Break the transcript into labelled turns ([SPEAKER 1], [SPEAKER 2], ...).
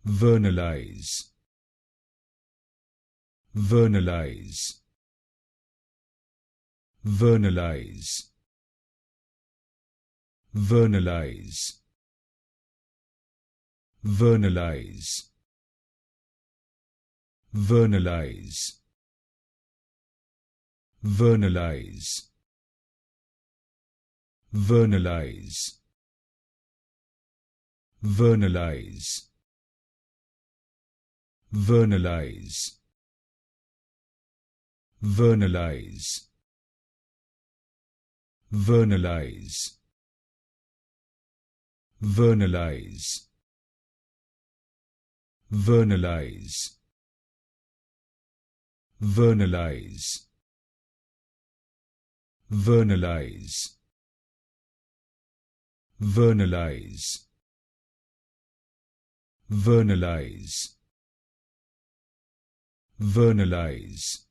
[SPEAKER 1] Vernalize, Vernalize, Vernalize, Vernalize, Vernalize, Vernalize, Vernalize, Vernalize, Vernalize, Vernalize, Vernalize, Vernalize, Vernalize, Vernalize, Vernalize, Vernalize, Vernalize, Vernalize, Vernalize,